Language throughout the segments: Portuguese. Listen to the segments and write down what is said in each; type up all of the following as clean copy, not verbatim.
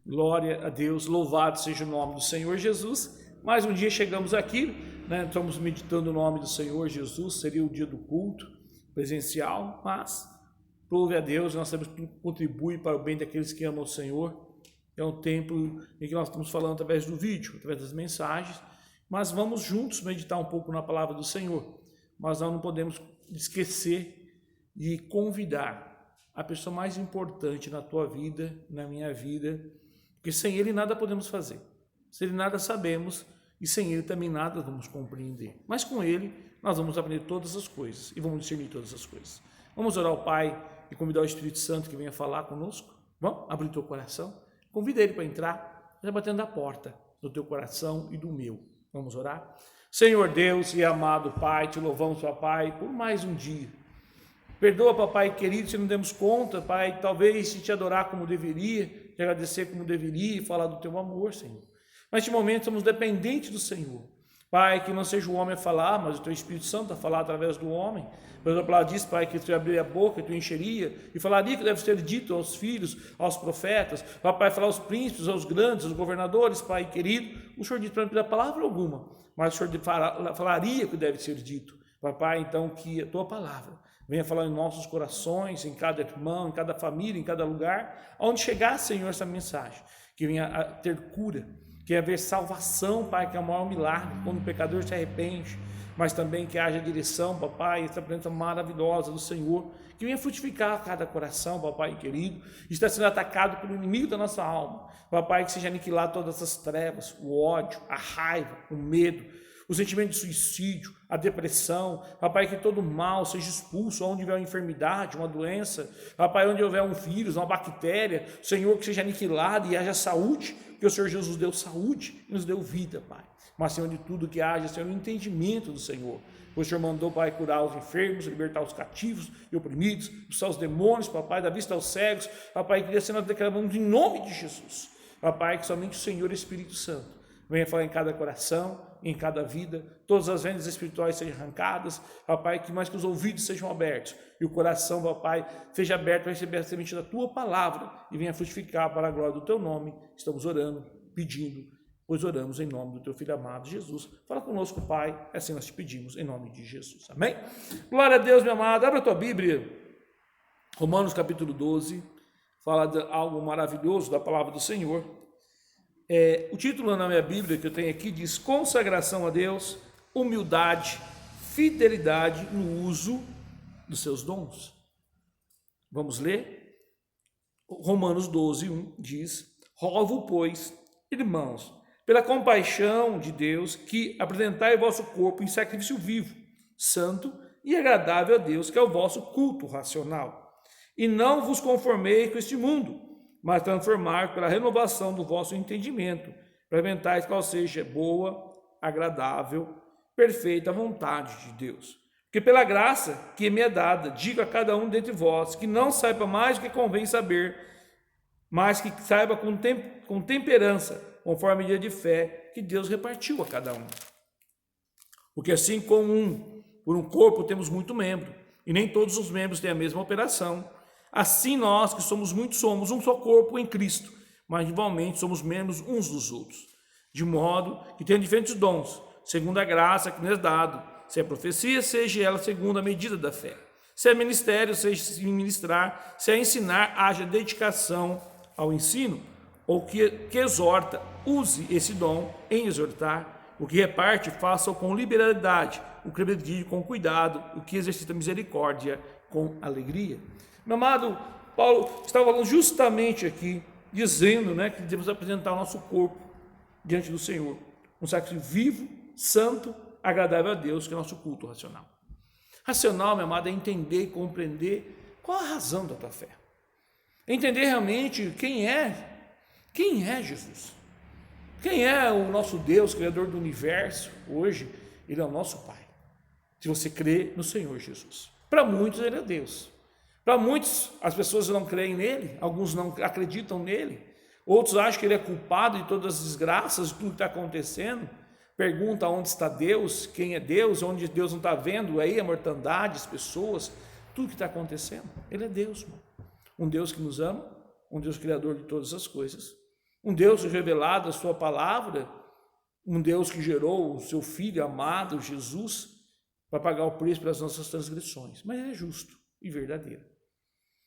Glória a Deus, louvado seja o nome do Senhor Jesus. Mais um dia chegamos aqui, né? Estamos meditando o nome do Senhor Jesus. Seria o dia do culto presencial, mas louve a Deus, nós sabemos que contribui para o bem daqueles que amam o Senhor. É um tempo em que nós estamos falando através do vídeo, através das mensagens, mas vamos juntos meditar um pouco na palavra do Senhor. Mas nós não podemos esquecer de convidar a pessoa mais importante na tua vida, na minha vida, porque sem Ele nada podemos fazer, sem Ele nada sabemos e sem Ele também nada vamos compreender. Mas com Ele nós vamos aprender todas as coisas e vamos discernir todas as coisas. Vamos orar ao Pai e convidar o Espírito Santo que venha falar conosco. Vamos abrir teu coração, convida Ele para entrar, já batendo a porta do teu coração e do meu. Vamos orar? Senhor Deus e amado Pai, te louvamos, ó Pai, por mais um dia. Perdoa, papai querido, se não demos conta, Pai, talvez de te adorar como deveria, te agradecer como deveria e falar do teu amor, Senhor. Mas neste momento somos dependentes do Senhor. Pai, que não seja o homem a falar, mas o teu Espírito Santo a falar através do homem. Pois a palavra diz, Pai, que tu abriria a boca e tu encheria, e falaria que deve ser dito aos filhos, aos profetas, Pai, falar aos príncipes, aos grandes, aos governadores, Pai querido. O Senhor diz para não pedir palavra alguma, mas o Senhor falaria que deve ser dito. Papai, então, que a tua palavra venha falar em nossos corações, em cada irmão, em cada família, em cada lugar, onde chegar, Senhor, essa mensagem, que venha a ter cura, que haver salvação, Pai, que é o maior milagre, quando o pecador se arrepende, mas também que haja direção, Papai, essa presença maravilhosa do Senhor, que venha frutificar cada coração, Papai querido, está sendo atacado pelo inimigo da nossa alma, Papai, que seja aniquilado todas as trevas, o ódio, a raiva, o medo, o sentimento de suicídio, a depressão, Papai, que todo mal seja expulso, onde houver uma enfermidade, uma doença, Papai, onde houver um vírus, uma bactéria, Senhor, que seja aniquilado e haja saúde, porque o Senhor Jesus deu saúde e nos deu vida, Pai. Mas, Senhor, de tudo que haja, Senhor, o entendimento do Senhor. O Senhor mandou, Pai, curar os enfermos, libertar os cativos e oprimidos, expulsar os demônios, Papai, dar vista aos cegos, Papai, que assim nós declaramos em nome de Jesus, Papai, que somente o Senhor Espírito Santo venha falar em cada coração, em cada vida, todas as vendas espirituais sejam arrancadas, Papai, que mais que os ouvidos sejam abertos e o coração, Papai, seja aberto para receber a semente da tua palavra e venha frutificar para a glória do teu nome. Estamos orando, pedindo, pois oramos em nome do teu Filho amado Jesus. Fala conosco, Pai, assim nós te pedimos, em nome de Jesus. Amém? Glória a Deus, meu amado. Abra a tua Bíblia, Romanos capítulo 12, fala de algo maravilhoso da palavra do Senhor. O título na minha Bíblia que eu tenho aqui diz consagração a Deus, humildade, fidelidade no uso dos seus dons. Vamos ler? Romanos 12, 1 diz: rogo, pois, irmãos, pela compaixão de Deus, que apresentai o vosso corpo em sacrifício vivo, santo e agradável a Deus, que é o vosso culto racional. E não vos conformei com este mundo, mas transformar pela renovação do vosso entendimento, para inventar qual seja boa, agradável, perfeita a vontade de Deus. Porque pela graça que me é dada, digo a cada um dentre vós, que não saiba mais o que convém saber, mas que saiba com temperança, conforme a medida de fé que Deus repartiu a cada um. Porque assim como por um corpo temos muito membro, e nem todos os membros têm a mesma operação, assim nós que somos muitos somos um só corpo em Cristo, mas igualmente somos membros uns dos outros, de modo que tendo diferentes dons, segundo a graça que nos é dado, se é profecia, seja ela segundo a medida da fé, se é ministério, seja ministrar, se é ensinar, haja dedicação ao ensino, ou que exorta, use esse dom em exortar, o que reparte, faça-o com liberalidade, o que acredite com cuidado, o que exercita misericórdia com alegria. Meu amado, Paulo estava falando justamente aqui, dizendo, que devemos apresentar o nosso corpo diante do Senhor, um sacrifício vivo, santo, agradável a Deus, que é o nosso culto racional. Racional, meu amado, é entender e compreender qual a razão da tua fé. Entender realmente quem é Jesus. Quem é o nosso Deus, Criador do universo, hoje, Ele é o nosso Pai. Se você crê no Senhor Jesus. Para muitos, Ele é Deus. Para muitos, as pessoas não creem nele, alguns não acreditam nele, outros acham que ele é culpado de todas as desgraças, de tudo que está acontecendo, pergunta onde está Deus, quem é Deus, onde Deus não está vendo aí a mortandade, as pessoas, tudo que está acontecendo. Ele é Deus, irmão. Um Deus que nos ama, um Deus criador de todas as coisas, Um Deus revelado a sua palavra, um Deus que gerou o seu Filho amado, Jesus, para pagar o preço pelas nossas transgressões. Mas ele é justo e verdadeiro.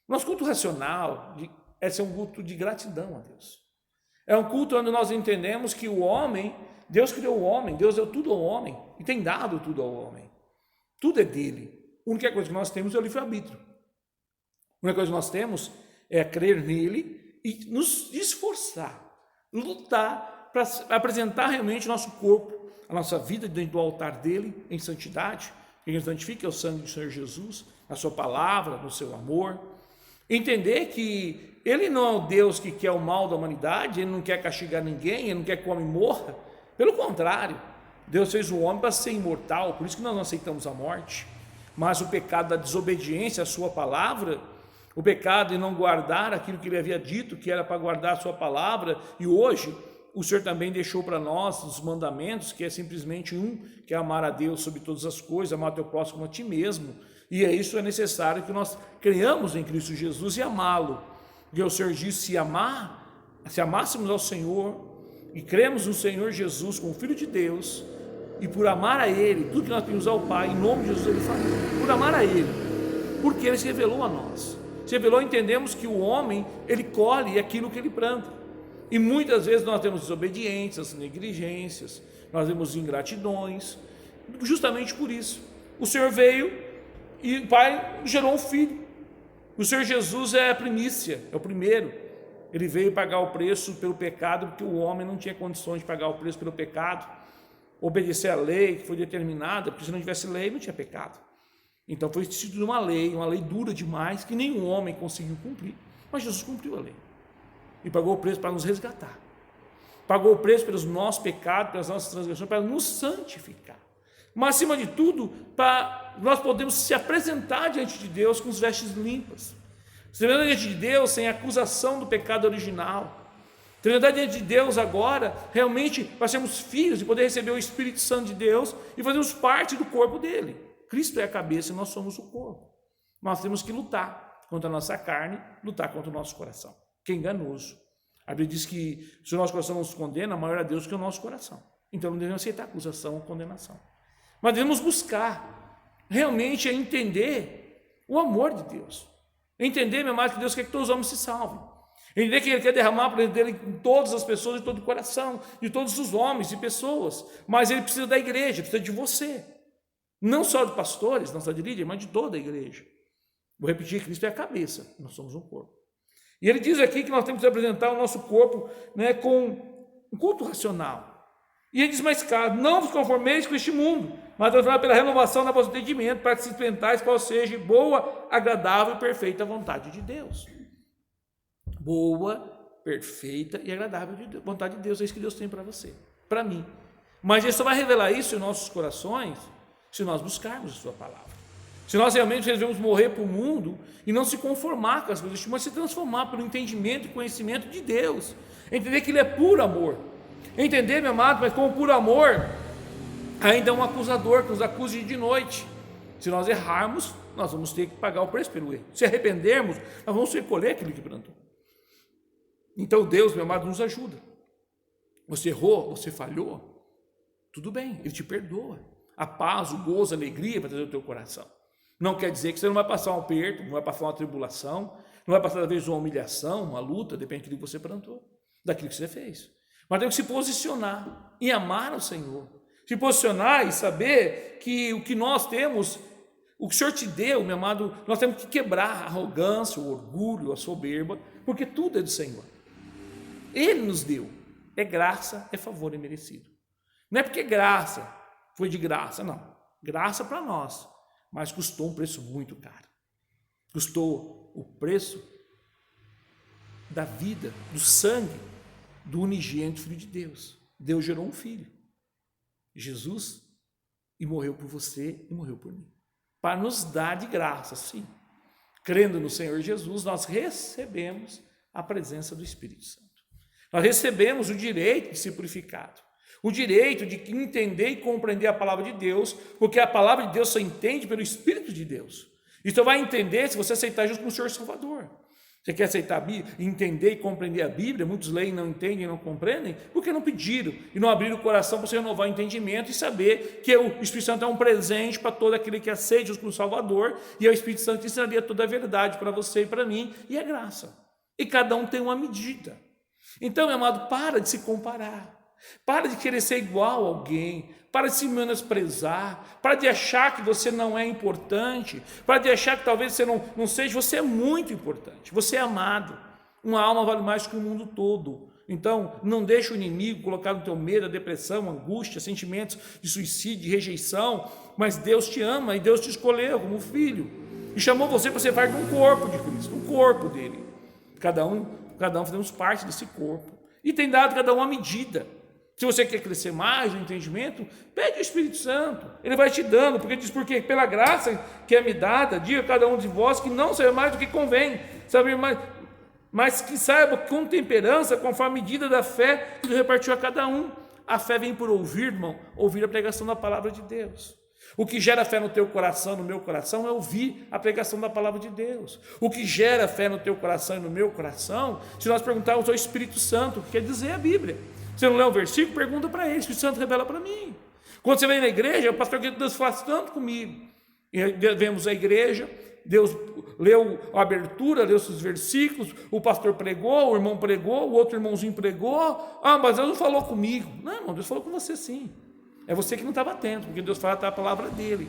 Nosso culto racional é ser um culto de gratidão a Deus. É um culto onde nós entendemos que o homem, Deus criou o homem, Deus deu tudo ao homem e tem dado tudo ao homem. Tudo é dele. A única coisa que nós temos é o livre-arbítrio. A única coisa que nós temos é crer nele e nos esforçar, lutar para apresentar realmente nosso corpo, a nossa vida dentro do altar dele, em santidade, que a gente santifica é o sangue do Senhor Jesus, a sua palavra, no seu amor. Entender que ele não é o Deus que quer o mal da humanidade, ele não quer castigar ninguém, ele não quer que o homem morra. Pelo contrário, Deus fez o homem para ser imortal, por isso que nós não aceitamos a morte. Mas o pecado da desobediência à sua palavra, o pecado de não guardar aquilo que ele havia dito, que era para guardar a sua palavra, e hoje o Senhor também deixou para nós os mandamentos, que é simplesmente que é amar a Deus sobre todas as coisas, amar o teu próximo como a ti mesmo, e isso é necessário que nós creiamos em Cristo Jesus e amá-lo, porque o Senhor disse, se amássemos ao Senhor, e cremos no Senhor Jesus como Filho de Deus, e por amar a Ele, tudo que nós pedimos ao Pai, em nome de Jesus Ele faz, por amar a Ele, porque Ele se revelou a nós, se revelou, entendemos que o homem, ele colhe aquilo que ele planta, e muitas vezes nós temos desobediências, negligências, nós temos ingratidões, justamente por isso, o Senhor veio, e o Pai gerou um Filho, o Senhor Jesus é a primícia, é o primeiro, ele veio pagar o preço pelo pecado, porque o homem não tinha condições de pagar o preço pelo pecado, obedecer a lei que foi determinada, porque se não tivesse lei não tinha pecado, então foi instituída uma lei dura demais, que nenhum homem conseguiu cumprir, mas Jesus cumpriu a lei, e pagou o preço para nos resgatar, pagou o preço pelos nossos pecados, pelas nossas transgressões, para nos santificar, mas acima de tudo, para nós podermos se apresentar diante de Deus com as vestes limpas, se apresentar diante de Deus sem acusação do pecado original, se apresentar diante de Deus agora, realmente para sermos filhos e poder receber o Espírito Santo de Deus e fazermos parte do corpo dele. Cristo é a cabeça e nós somos o corpo. Nós temos que lutar contra a nossa carne, lutar contra o nosso coração, que é enganoso. A Bíblia diz que se o nosso coração nos condena, maior é Deus que o nosso coração. Então não devemos aceitar acusação ou condenação. Mas devemos buscar realmente entender o amor de Deus. Entender, meu amado, que Deus quer que todos os homens se salvem. Entender que Ele quer derramar para dele em todas as pessoas, de todo o coração, de todos os homens e pessoas. Mas Ele precisa da igreja, precisa de você. Não só de pastores, nossa líder, mas de toda a igreja. Vou repetir, Cristo é a cabeça, nós somos um corpo. E Ele diz aqui que nós temos que apresentar o nosso corpo, com um culto racional. E Ele diz mais claro, não vos conformeis com este mundo, mas transformai pela renovação da vosso entendimento, para que se experimentais qual seja boa, agradável e perfeita vontade de Deus. Boa, perfeita e agradável vontade de Deus, é isso que Deus tem para você, para mim. Mas Ele só vai revelar isso em nossos corações se nós buscarmos a sua palavra. Se nós realmente resolvemos morrer para o mundo e não se conformar com as coisas, mas se transformar pelo entendimento e conhecimento de Deus, entender que Ele é puro amor, entender, meu amado, mas como puro amor, ainda é um acusador que nos acuse de noite. Se nós errarmos, nós vamos ter que pagar o preço pelo erro. Se arrependermos, nós vamos recolher aquilo que plantou. Então Deus, meu amado, nos ajuda. Você errou, você falhou, tudo bem, Ele te perdoa. A paz, o gozo, a alegria para trazer o teu coração. Não quer dizer que você não vai passar um aperto, não vai passar uma tribulação, não vai passar, às vezes, uma humilhação, uma luta, depende daquilo que você plantou, daquilo que você fez. Mas tem que se posicionar e amar ao Senhor. Se posicionar e saber que o que nós temos, o que o Senhor te deu, meu amado, nós temos que quebrar a arrogância, o orgulho, a soberba, porque tudo é do Senhor. Ele nos deu. É graça, é favor imerecido. Não é porque graça foi de graça, não. Graça para nós, mas custou um preço muito caro. Custou o preço da vida, do sangue, do unigênito Filho de Deus. Deus gerou um filho, Jesus, e morreu por você e morreu por mim, para nos dar de graça, sim. Crendo no Senhor Jesus, nós recebemos a presença do Espírito Santo. Nós recebemos o direito de ser purificado, o direito de entender e compreender a palavra de Deus, porque a palavra de Deus só entende pelo Espírito de Deus. E tu vai entender se você aceitar Jesus como Senhor Salvador. Você quer aceitar a Bíblia, entender e compreender a Bíblia? Muitos leem, não entendem, não compreendem, porque não pediram e não abriram o coração para você renovar o entendimento e saber que o Espírito Santo é um presente para todo aquele que aceita Jesus como Salvador, e é o Espírito Santo que ensinaria toda a verdade para você e para mim, e é graça. E cada um tem uma medida. Então, meu amado, para de se comparar, para de querer ser igual a alguém, para de se menosprezar, para de achar que você não é importante, para de achar que talvez você não seja. Você é muito importante, você é amado. Uma alma vale mais que o mundo todo. Então, não deixe o inimigo colocar no teu medo, a depressão, a angústia, sentimentos de suicídio, de rejeição, mas Deus te ama e Deus te escolheu como filho e chamou você para ser parte de um corpo de Cristo, um corpo dele. Cada um fazemos parte desse corpo e tem dado cada um a medida. Se você quer crescer mais no entendimento, pede o Espírito Santo, ele vai te dando, porque pela graça que é me dada, diga a cada um de vós que não saiba mais do que convém, saber mais, mas que saiba com temperança, conforme a medida da fé que ele repartiu a cada um. A fé vem por ouvir, irmão, ouvir a pregação da palavra de Deus. O que gera fé no teu coração, no meu coração, é ouvir a pregação da palavra de Deus. O que gera fé no teu coração e no meu coração, se nós perguntarmos ao Espírito Santo, o que quer dizer a Bíblia. Você não lê um versículo, pergunta para ele, o Espírito Santo revela para mim. Quando você vem na igreja, o pastor que Deus faz tanto comigo. E vemos a igreja, Deus leu a abertura, leu os versículos, o pastor pregou, o irmão pregou, o outro irmãozinho pregou. Ah, mas Deus não falou comigo. Não, irmão, Deus falou com você sim. É você que não estava atento, porque Deus fala a palavra dele.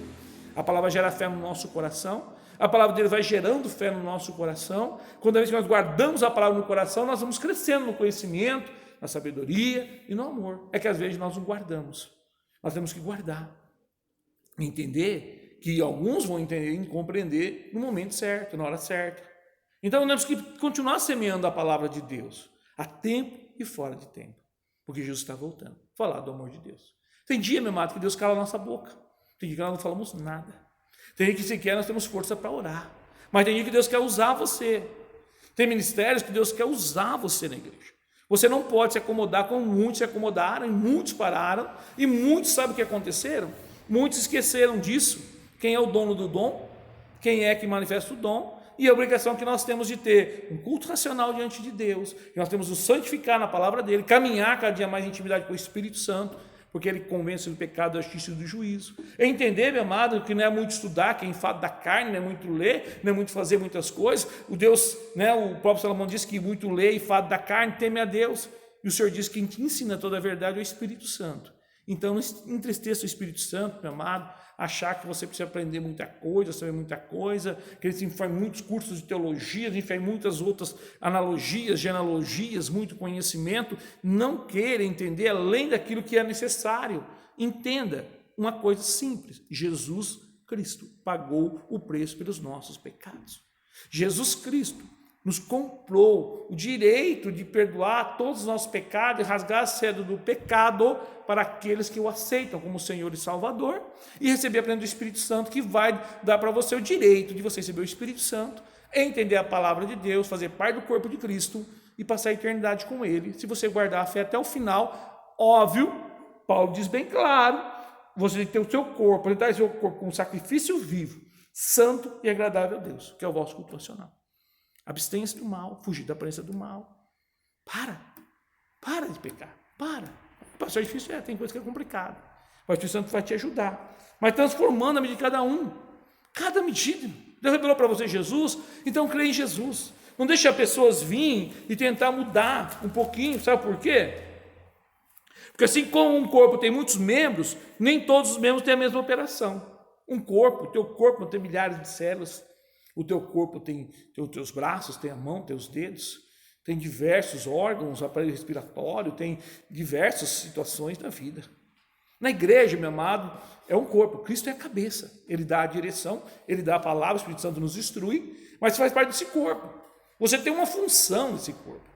A palavra gera fé no nosso coração, a palavra dele vai gerando fé no nosso coração. Quando a vez que nós guardamos a palavra no coração, nós vamos crescendo no conhecimento, na sabedoria e no amor. É que às vezes nós não guardamos. Nós temos que guardar. Entender que alguns vão entender e compreender no momento certo, na hora certa. Então nós temos que continuar semeando a palavra de Deus, a tempo e fora de tempo. Porque Jesus está voltando. Falar do amor de Deus. Tem dia, meu amado, que Deus cala a nossa boca. Tem dia que nós não falamos nada. Tem dia que sequer nós temos força para orar. Mas tem dia que Deus quer usar você. Tem ministérios que Deus quer usar você na igreja. Você não pode se acomodar como muitos se acomodaram, e muitos pararam, e muitos sabem o que aconteceram? Muitos esqueceram disso. Quem é o dono do dom? Quem é que manifesta o dom? E a obrigação que nós temos de ter um culto racional diante de Deus, que nós temos de nos santificar na palavra dele, caminhar cada dia mais em intimidade com o Espírito Santo, porque ele convence do pecado, da justiça e do juízo. É entender, meu amado, que não é muito estudar, que é enfado da carne, não é muito ler, não é muito fazer muitas coisas. O Deus, o próprio Salomão diz que muito ler e enfado da carne teme a Deus. E o Senhor diz que quem te ensina toda a verdade é o Espírito Santo. Então não entristeça o Espírito Santo, meu amado, achar que você precisa aprender muita coisa, saber muita coisa, que ele se faz muitos cursos de teologia, a gente faz muitas outras analogias, genealogias, muito conhecimento. Não queira entender além daquilo que é necessário. Entenda uma coisa simples: Jesus Cristo pagou o preço pelos nossos pecados. Jesus Cristo nos comprou o direito de perdoar todos os nossos pecados e rasgar a seda do pecado para aqueles que o aceitam como Senhor e Salvador, e receber a plena do Espírito Santo, que vai dar para você o direito de você receber o Espírito Santo, entender a palavra de Deus, fazer parte do corpo de Cristo e passar a eternidade com Ele, se você guardar a fé até o final. Óbvio, Paulo diz bem claro, você tem que ter o seu corpo, ele dá o seu corpo como sacrifício vivo, santo e agradável a Deus, que é o vosso culto racional. Abstenha-se do mal, fugir da aparência do mal. Para de pecar, para. Pastor, é difícil, tem coisa que é complicada. O Espírito Santo vai te ajudar, mas transformando a medida de cada medida. Deus revelou para você Jesus, então creia em Jesus. Não deixe as pessoas virem e tentar mudar um pouquinho, sabe por quê? Porque assim como um corpo tem muitos membros, nem todos os membros têm a mesma operação. Um corpo, o teu corpo não tem milhares de células. O teu corpo tem os teus braços, tem a mão, tem os dedos, tem diversos órgãos, aparelho respiratório, tem diversas situações da vida. Na igreja, meu amado, é um corpo. Cristo é a cabeça. Ele dá a direção, ele dá a palavra, o Espírito Santo nos instrui, mas você faz parte desse corpo. Você tem uma função nesse corpo.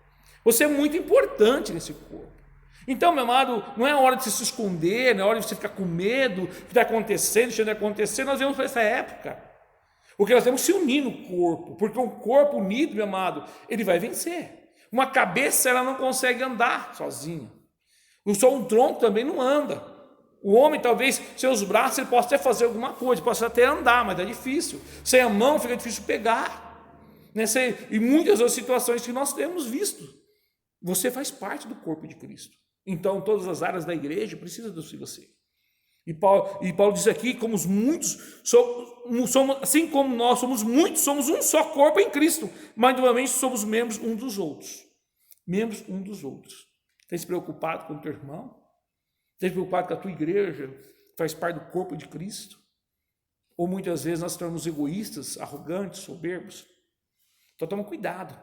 Você é muito importante nesse corpo. Então, meu amado, não é hora de você se esconder, não é hora de você ficar com medo do que está acontecendo, deixando de acontecer. Nós vemos para essa época. Porque nós temos que se unir no corpo, porque um corpo unido, meu amado, ele vai vencer. Uma cabeça, ela não consegue andar sozinha. Só um tronco também não anda. O homem, talvez, seus braços, ele possa até fazer alguma coisa, possa até andar, mas é difícil. Sem a mão, fica difícil pegar. E muitas outras situações que nós temos visto. Você faz parte do corpo de Cristo. Então, todas as áreas da igreja precisam de você. E Paulo diz aqui, como os muitos, assim como nós somos muitos, somos um só corpo em Cristo, mas novamente somos membros uns dos outros. Membros uns dos outros. Tem se preocupado com o teu irmão? Tem se preocupado com a tua igreja, que faz parte do corpo de Cristo? Ou muitas vezes nós estamos egoístas, arrogantes, soberbos? Então toma cuidado.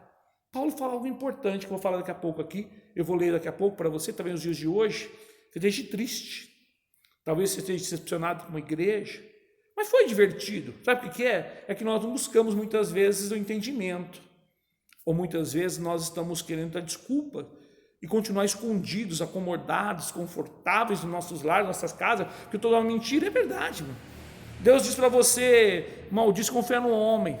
Paulo fala algo importante, que eu vou falar daqui a pouco aqui, eu vou ler daqui a pouco para você, talvez nos dias de hoje, você esteja triste. Talvez você esteja decepcionado com uma igreja, mas foi divertido. Sabe o que é? É que nós não buscamos muitas vezes o entendimento, ou muitas vezes nós estamos querendo dar desculpa e continuar escondidos, acomodados, confortáveis nos nossos lares, nossas casas, porque toda uma mentira é verdade, mano. Deus diz para você, maldito, confia no homem,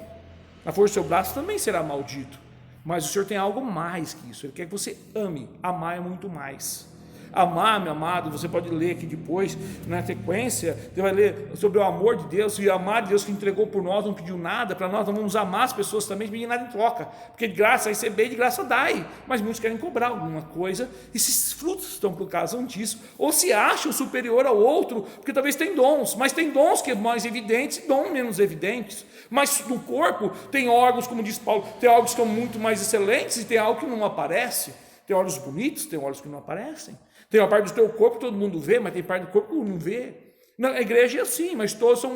a força do seu braço também será maldito, mas o Senhor tem algo mais que isso, Ele quer que você ame, amar é muito mais. Amar, meu amado, você pode ler aqui depois, na sequência, você vai ler sobre o amor de Deus, e amar de Deus que entregou por nós, não pediu nada, para nós vamos amar as pessoas também, sem pedir nada em troca, porque de graça receber, de graça dai, mas muitos querem cobrar alguma coisa, e esses frutos estão por causa disso, ou se acham superior ao outro, porque talvez tem dons, mas tem dons que são mais evidentes e dons menos evidentes, mas no corpo tem órgãos, como diz Paulo, tem órgãos que são muito mais excelentes, e tem algo que não aparece, tem olhos bonitos, tem olhos que não aparecem. Tem uma parte do teu corpo que todo mundo vê, mas tem parte do corpo que não vê. A igreja é assim, mas todos são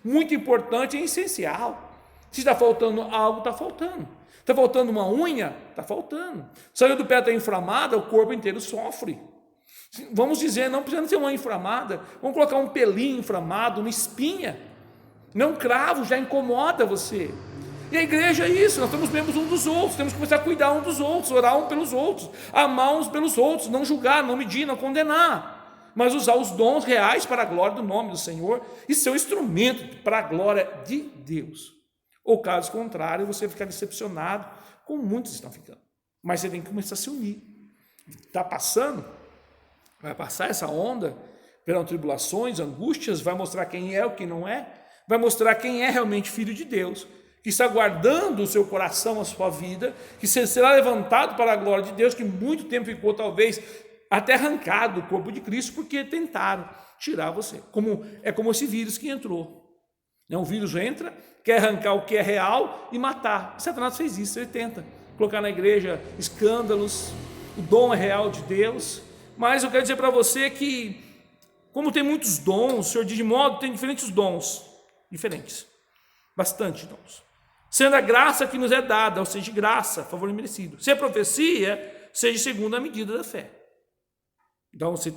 muito importantes e essencial. Se está faltando algo, está faltando. Está faltando uma unha? Está faltando. Saiu do pé está inflamada, o corpo inteiro sofre. Vamos dizer, não precisa ser uma inflamada, vamos colocar um pelinho inflamado, uma espinha. Não cravo, já incomoda você. E a igreja é isso, nós somos membros uns dos outros, temos que começar a cuidar uns dos outros, orar uns pelos outros, amar uns pelos outros, não julgar, não medir, não condenar, mas usar os dons reais para a glória do nome do Senhor e ser um instrumento para a glória de Deus. Ou caso contrário, você ficar decepcionado, como muitos estão ficando. Mas você tem que começar a se unir. Está passando, vai passar essa onda, pelas tribulações, angústias, vai mostrar quem é o que não é, vai mostrar quem é realmente filho de Deus, que está guardando o seu coração, a sua vida, que será levantado para a glória de Deus, que muito tempo ficou talvez até arrancado do corpo de Cristo, porque tentaram tirar você. É como esse vírus que entrou. O vírus entra, quer arrancar o que é real e matar. Satanás fez isso, ele tenta colocar na igreja escândalos, o dom é real de Deus, mas eu quero dizer para você que, como tem muitos dons, o Senhor diz de modo, tem diferentes dons, diferentes, bastante dons. Sendo a graça que nos é dada, ou seja, graça, favor imerecido. Se é profecia, seja segundo a medida da fé. Então, se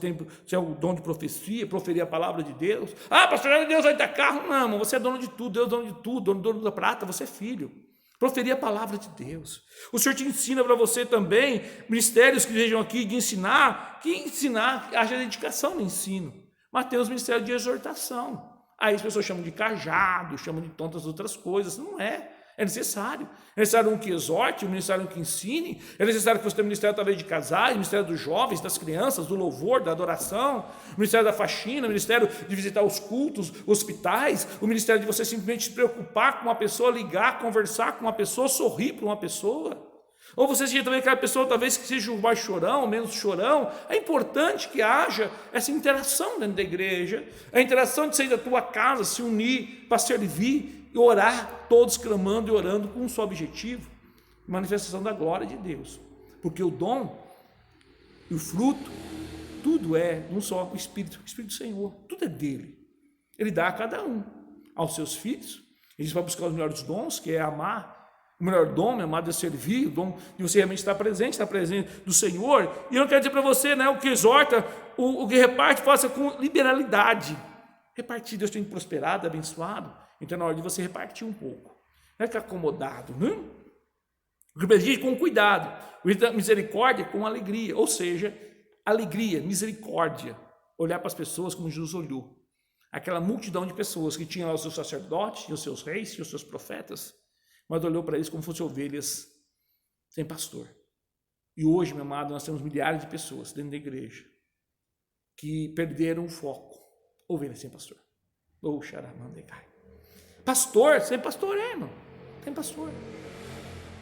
é o dom de profecia, proferir a palavra de Deus. Ah, pastor, Deus vai dar carro. Não, você é dono de tudo, Deus é dono de tudo, dono da prata, você é filho. Proferir a palavra de Deus. O Senhor te ensina para você também, ministérios que estejam aqui de ensinar, haja dedicação no ensino. Mas tem os ministérios de exortação. Aí as pessoas chamam de cajado, chamam de tantas outras coisas. Não é. É necessário um que exorte, um ministério um que ensine, é necessário que você tenha um ministério talvez de casais, ministério dos jovens, das crianças, do louvor, da adoração, o ministério da faxina, o ministério de visitar os cultos, hospitais, o ministério de você simplesmente se preocupar com uma pessoa, ligar, conversar com uma pessoa, sorrir para uma pessoa, ou você seja também aquela pessoa talvez que seja mais chorão, menos chorão. É importante que haja essa interação dentro da igreja, a interação de sair da tua casa, se unir para servir, e orar, todos clamando e orando com um só objetivo, manifestação da glória de Deus, porque o dom e o fruto, tudo é um só, o Espírito do Senhor, tudo é dele, ele dá a cada um, aos seus filhos, ele vai buscar os melhores dons, que é amar, o melhor dom, meu amado, é servir, o dom de você realmente estar presente do Senhor, e eu não quero dizer para você, o que exorta, o que reparte, faça com liberalidade, repartir, Deus tem prosperado, abençoado, então é na hora de você repartir um pouco, não é ficar acomodado, o que pede com cuidado, misericórdia com alegria, ou seja, alegria, misericórdia, olhar para as pessoas como Jesus olhou, aquela multidão de pessoas que tinham lá os seus sacerdotes, os seus reis, os seus profetas, mas olhou para eles como se fossem ovelhas sem pastor. E hoje, meu amado, nós temos milhares de pessoas dentro da igreja que perderam o foco, ovelhas sem pastor. Pastor, sem pastor, irmão. Tem pastor.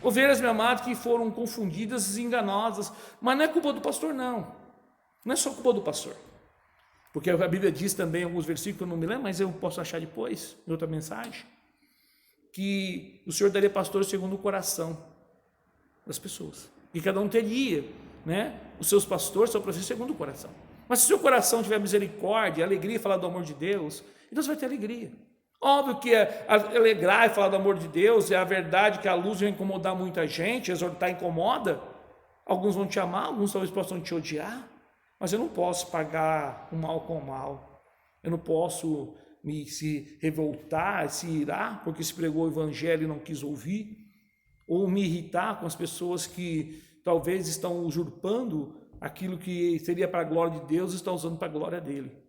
Ovelhas, meu amado, que foram confundidas e enganosas. Mas não é culpa do pastor, não. Não é só culpa do pastor. Porque a Bíblia diz também, em alguns versículos, eu não me lembro, mas eu posso achar depois, em outra mensagem, que o Senhor daria pastor segundo o coração das pessoas. E cada um teria, né, os seus pastores, seu professor segundo o coração. Mas se o seu coração tiver misericórdia, alegria, falar do amor de Deus, então você vai ter alegria. Óbvio que alegrar e falar do amor de Deus é a verdade que a luz vai incomodar muita gente, exortar incomoda. Alguns vão te amar, alguns talvez possam te odiar, mas eu não posso pagar o mal com o mal. Eu não posso se revoltar, se irar, porque se pregou o evangelho e não quis ouvir, ou me irritar com as pessoas que talvez estão usurpando aquilo que seria para a glória de Deus e estão usando para a glória dele.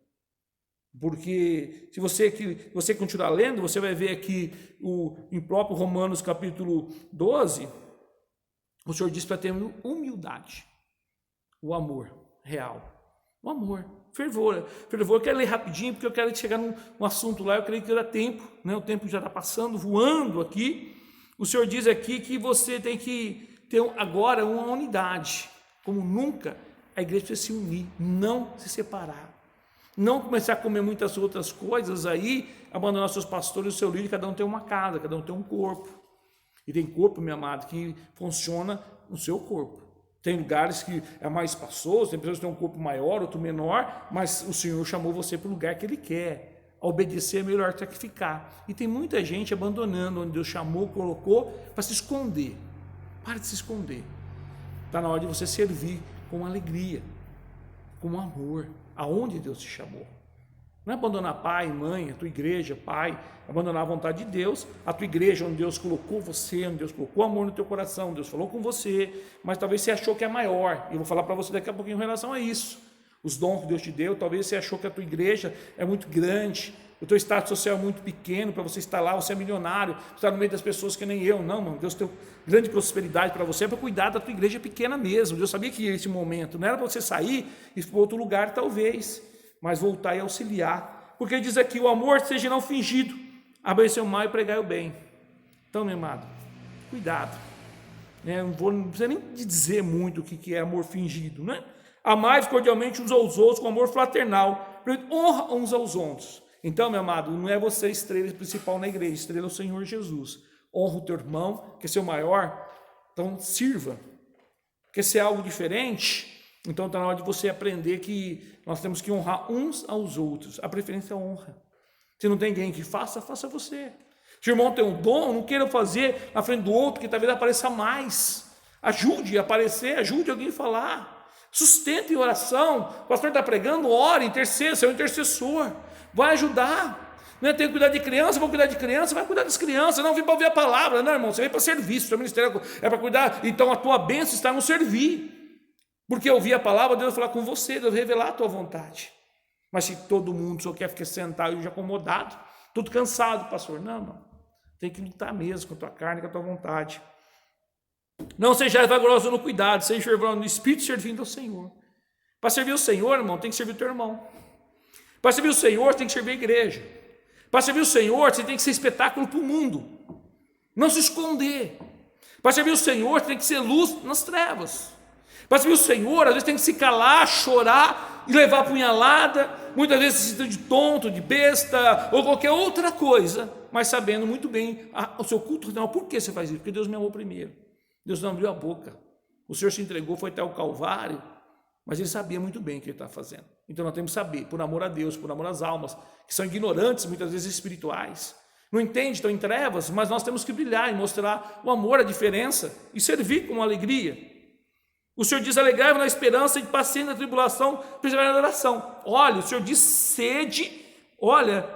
Porque se você continuar lendo, você vai ver aqui em próprio Romanos capítulo 12, o Senhor diz para ter humildade, o amor real, o amor, fervor. Eu quero ler rapidinho, porque eu quero chegar num assunto lá, eu creio que dá tempo, né? O tempo já está passando, voando aqui. O Senhor diz aqui que você tem que ter agora uma unidade, como nunca a igreja precisa se unir, não se separar. Não começar a comer muitas outras coisas aí, abandonar seus pastores e o seu líder, cada um tem uma casa, cada um tem um corpo. E tem corpo, meu amado, que funciona no seu corpo. Tem lugares que é mais espaçoso, tem pessoas que têm um corpo maior, outro menor, mas o Senhor chamou você para o lugar que Ele quer. A obedecer é melhor sacrificar. E tem muita gente abandonando onde Deus chamou, colocou, para se esconder. Para de se esconder. Está na hora de você servir com alegria, com amor, aonde Deus te chamou. Não é abandonar pai, mãe, a tua igreja, pai, abandonar a vontade de Deus, a tua igreja onde Deus colocou você, onde Deus colocou amor no teu coração, Deus falou com você, mas talvez você achou que é maior, e eu vou falar para você daqui a pouquinho em relação a isso. Os dons que Deus te deu, talvez você achou que a tua igreja é muito grande, o teu status social é muito pequeno para você estar lá, você é milionário, você está no meio das pessoas que nem eu. Não, mano, Deus tem grande prosperidade para você, é para cuidar da tua igreja pequena mesmo. Deus sabia que ia esse momento, não era para você sair e ir para outro lugar talvez, mas voltar e auxiliar, porque ele diz aqui, o amor seja não fingido, abençoe o mal e pregai o bem. Então, meu amado, cuidado, né? Não precisa nem dizer muito o que é amor fingido, né? Amai cordialmente uns aos outros com amor fraternal, honra uns aos outros. Então, meu amado, não é você a estrela principal na igreja, a estrela é o Senhor Jesus. Honra o teu irmão, que é seu maior, então sirva. Quer ser algo diferente? Então está na hora de você aprender que nós temos que honrar uns aos outros. A preferência é a honra. Se não tem ninguém que faça, faça você. Se o irmão tem um dom, não queira fazer na frente do outro, que talvez apareça mais. Ajude a aparecer, ajude alguém a falar. Sustente em oração. O pastor está pregando, ore, interceda, você é um intercessor. Vai ajudar. Não é, tem que cuidar de criança, vou cuidar de criança, vai cuidar das crianças. Não vem para ouvir a palavra, não, irmão. Você vem para serviço, seu ministério é para cuidar. Então a tua bênção está no servir. Porque ouvir a palavra, Deus vai falar com você, Deus vai revelar a tua vontade. Mas se todo mundo só quer ficar sentado e acomodado, tudo cansado, pastor, não. Tem que lutar mesmo com a tua carne, com a tua vontade. Não seja vagaroso no cuidado, seja fervoroso no espírito, servindo ao Senhor. Para servir o Senhor, irmão, tem que servir o teu irmão. Para servir o Senhor, tem que servir a igreja. Para servir o Senhor, você tem que ser espetáculo para o mundo. Não se esconder. Para servir o Senhor, tem que ser luz nas trevas. Para servir o Senhor, às vezes tem que se calar, chorar e levar a punhalada, muitas vezes se sentindo de tonto, de besta ou qualquer outra coisa, mas sabendo muito bem o seu culto. Não, por que você faz isso? Porque Deus me amou primeiro. Deus não abriu a boca. O Senhor se entregou, foi até o Calvário, mas Ele sabia muito bem o que Ele está fazendo. Então nós temos que saber, por amor a Deus, por amor às almas, que são ignorantes, muitas vezes espirituais, não entendem, estão em trevas, mas nós temos que brilhar e mostrar o amor, a diferença, e servir com alegria. O Senhor diz, alegrai-vos na esperança e paciente na tribulação, perseverai na oração. Olha, o Senhor diz,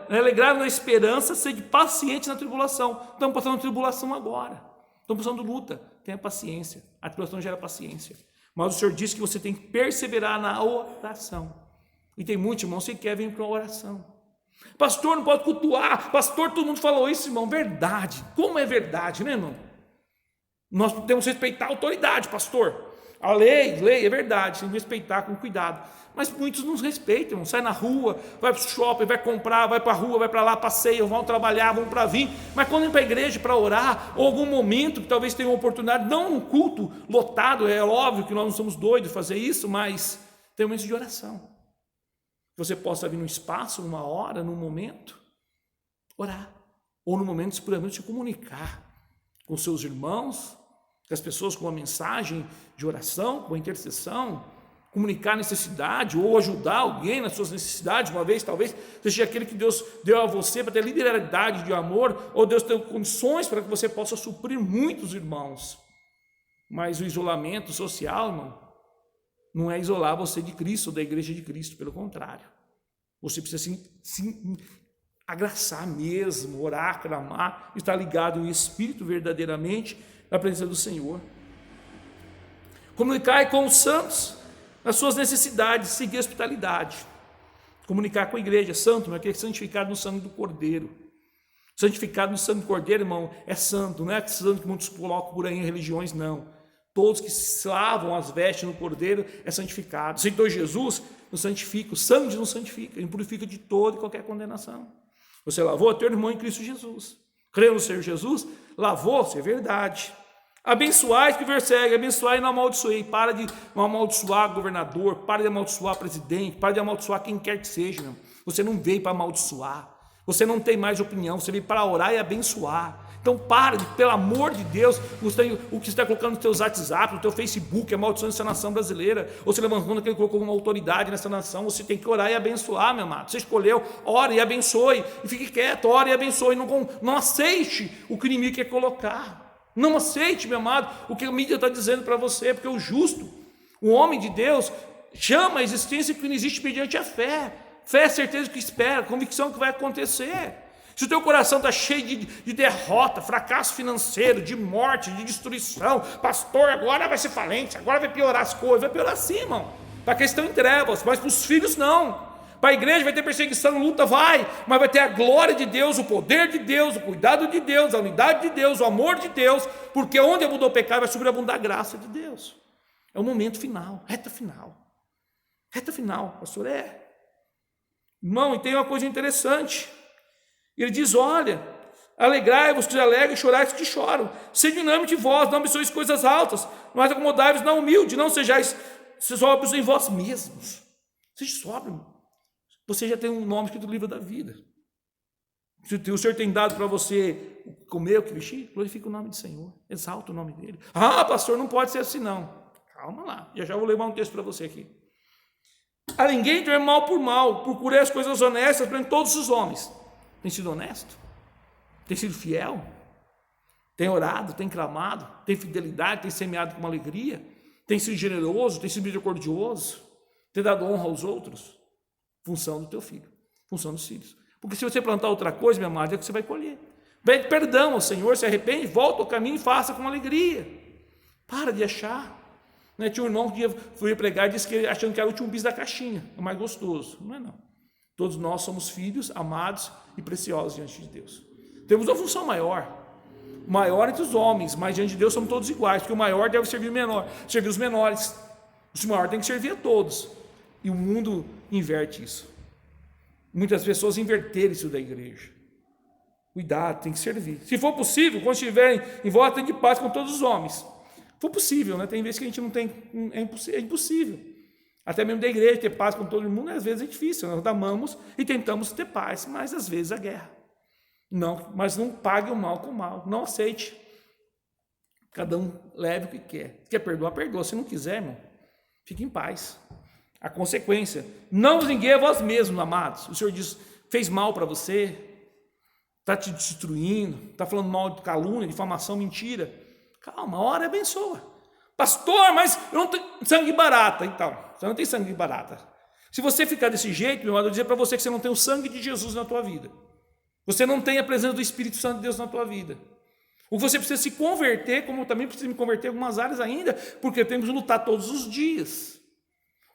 alegrai-vos na esperança, sede paciente na tribulação. Estamos passando tribulação agora, estamos passando luta, tenha paciência, a tribulação gera paciência. Mas o Senhor diz que você tem que perseverar na oração. E tem muitos irmãos que querem vir para a oração. Pastor, não pode cultuar. Pastor, todo mundo falou isso, irmão. Verdade. Como é verdade, né, irmão? Nós temos que respeitar a autoridade, pastor. A lei, é verdade, tem que respeitar com cuidado. Mas muitos não respeitam, sai na rua, vai para o shopping, vai comprar, vai para a rua, vai para lá, passeiam, vão trabalhar, vão para vir. Mas quando vem para a igreja para orar, ou algum momento que talvez tenha uma oportunidade, não um culto lotado, é óbvio que nós não somos doidos de fazer isso, mas tem momentos de oração. Você possa vir num espaço, numa hora, num momento, orar. Ou no momento de puramente se comunicar com seus irmãos, com as pessoas, com uma mensagem de oração, com a intercessão, comunicar necessidade, ou ajudar alguém nas suas necessidades, uma vez, talvez, seja aquele que Deus deu a você para ter liderança de amor, ou Deus deu condições para que você possa suprir muitos irmãos. Mas o isolamento social, irmão, não é isolar você de Cristo, ou da igreja de Cristo, pelo contrário. Você precisa se agraçar mesmo, orar, clamar, estar ligado em espírito verdadeiramente na presença do Senhor. Comunicar com os santos as suas necessidades, seguir a hospitalidade. Comunicar com a igreja, santo, mas que é santificado no sangue do Cordeiro. Santificado no sangue do Cordeiro, irmão, é santo, não é santo que muitos colocam por aí em religiões, não. Todos que se lavam as vestes no Cordeiro é santificado. Senhor Jesus nos santifica, o sangue nos santifica, ele purifica de toda e qualquer condenação. Você lavou a teu irmão em Cristo Jesus. Creu no Senhor Jesus? Lavou-se, é verdade. Abençoai que persegue, abençoai e não amaldiçoei. Para de amaldiçoar governador, para de amaldiçoar presidente, para de amaldiçoar quem quer que seja. Meu. Você não veio para amaldiçoar. Você não tem mais opinião, você veio para orar e abençoar. Então pare, pelo amor de Deus, o que você está colocando no teu WhatsApp, no teu Facebook, amaldiçoando essa nação brasileira, ou você levantando aquele que colocou uma autoridade nessa nação, você tem que orar e abençoar, meu amado. Você escolheu, ore e abençoe, e fique quieto, ore e abençoe, não aceite o que o inimigo quer colocar, não aceite, meu amado, o que a mídia está dizendo para você, porque o justo, o homem de Deus, chama a existência que não existe mediante a fé. Fé é certeza que espera, convicção que vai acontecer. Se o teu coração está cheio de derrota, fracasso financeiro, de morte, de destruição, pastor, agora vai ser falência, agora vai piorar as coisas, vai piorar sim, irmão. Para quem estão em trevas, mas para os filhos não. Para a igreja vai ter perseguição, luta, mas vai ter a glória de Deus, o poder de Deus, o cuidado de Deus, a unidade de Deus, o amor de Deus, porque onde abundou o pecado vai sobreabundar a graça de Deus. É o momento final, reta final, pastor, irmão, e tem uma coisa interessante. Ele diz, olha, alegrai-vos que alegram, chorai-vos que choram. Sede unânimes de vós, não ambiçois coisas altas, mas acomodai-vos na humilde, não sejais sóbrios em vós mesmos. Seja sóbrio. Você já tem um nome escrito no livro da vida. Se o Senhor tem dado para você comer, o que vestir, glorifica o nome do Senhor. Exalta o nome dele. Ah, pastor, não pode ser assim não. Calma lá, já vou levar um texto para você aqui. A ninguém ter mal por mal, procurei as coisas honestas para todos os homens. Tem sido honesto? Tem sido fiel? Tem orado? Tem clamado? Tem fidelidade? Tem semeado com alegria? Tem sido generoso? Tem sido misericordioso? Tem dado honra aos outros? Função do teu filho, função dos filhos. Porque se você plantar outra coisa, minha amada, é que você vai colher. Pede perdão ao Senhor, se arrepende, volta ao caminho e faça com alegria. Para de achar. Tinha um irmão que foi pregar e disse que achando que era o último bis da caixinha, o mais gostoso. Não é não. Todos nós somos filhos, amados e preciosos diante de Deus. Temos uma função maior entre os homens, mas diante de Deus somos todos iguais, porque o maior deve servir o menor, servir os menores. O maior tem que servir a todos. E o mundo inverte isso. Muitas pessoas inverteram isso da igreja. Cuidado, tem que servir. Se for possível, quando estiverem em volta, tem de paz com todos os homens. Se for possível, né? Tem vezes que a gente não tem, é impossível. Até mesmo da igreja ter paz com todo mundo, às vezes é difícil. Nós amamos e tentamos ter paz, mas às vezes a guerra. Não, mas não pague o mal com o mal. Não aceite. Cada um leve o que quer. Se quer perdoar, perdoa. Se não quiser, irmão, fique em paz. A consequência, não vos ninguém a vós mesmos, amados. O Senhor diz, fez mal para você, está te destruindo, está falando mal de calúnia, difamação, mentira. Calma, ora e abençoa. Pastor, mas eu não tenho sangue barata. Então, você não tem sangue barata. Se você ficar desse jeito, meu irmão, eu vou dizer para você que você não tem o sangue de Jesus na tua vida. Você não tem a presença do Espírito Santo de Deus na tua vida. Ou você precisa se converter, como eu também preciso me converter em algumas áreas ainda, porque temos que lutar todos os dias.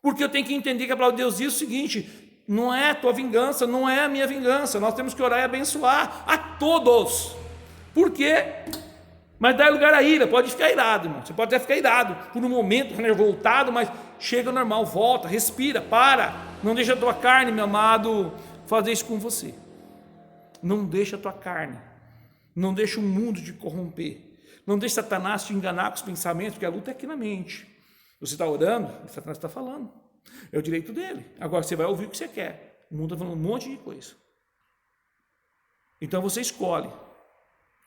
Porque eu tenho que entender que a palavra de Deus diz o seguinte, não é a tua vingança, não é a minha vingança, nós temos que orar e abençoar a todos. Por quê? Mas dá lugar à ira, pode ficar irado, irmão. Você pode até ficar irado por um momento, revoltado, mas chega ao normal, volta, respira, para. Não deixa a tua carne, meu amado, fazer isso com você. Não deixa a tua carne. Não deixa o mundo te corromper. Não deixa Satanás te enganar com os pensamentos, porque a luta é aqui na mente. Você está orando, Satanás está falando. É o direito dele. Agora você vai ouvir o que você quer. O mundo está falando um monte de coisa. Então você escolhe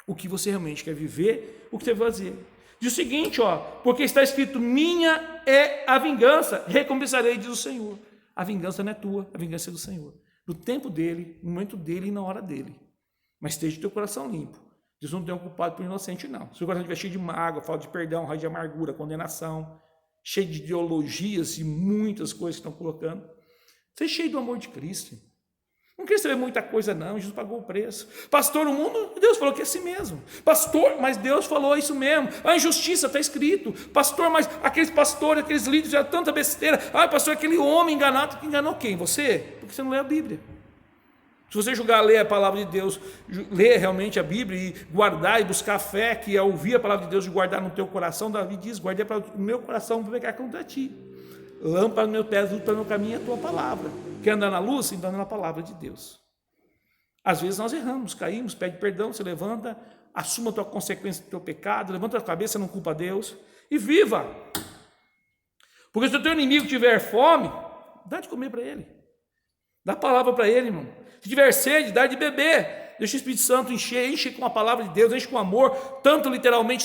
o que você realmente quer viver, o que você vai fazer. Diz o seguinte, porque está escrito, minha é a vingança, recompensarei, diz o Senhor. A vingança não é tua, a vingança é do Senhor. No tempo dele, no momento dele e na hora dele. Mas esteja o teu coração limpo. Deus não tem um culpado por inocente, não. Se o coração estiver cheio de mágoa, falta de perdão, raiz de amargura, condenação, cheio de ideologias e muitas coisas que estão colocando, seja cheio do amor de Cristo. Não quer saber muita coisa, não. Jesus pagou o preço. Pastor, o mundo, Deus falou que é assim mesmo. Pastor, mas Deus falou isso mesmo. A injustiça está escrito. Pastor, mas aqueles pastores, aqueles líderes, já tanta besteira. Pastor, aquele homem enganado, que enganou quem? Você? Porque você não lê a Bíblia. Se você julgar ler a palavra de Deus, ler realmente a Bíblia e guardar e buscar a fé, que é ouvir a palavra de Deus e guardar no teu coração, Davi diz, guardei para o meu coração para pegar contra ti. Lâmpada no meu pé, luz para o meu caminho é a tua palavra. Quer andar na luz? Então anda na palavra de Deus. Às vezes nós erramos, caímos, pede perdão, você levanta, assuma a tua consequência do teu pecado, levanta a cabeça, não culpa Deus e viva. Porque se o teu inimigo tiver fome, dá de comer para ele. Dá palavra para ele, irmão. Se tiver sede, dá de beber. Deixa o Espírito Santo enche com a palavra de Deus, enche com amor, tanto literalmente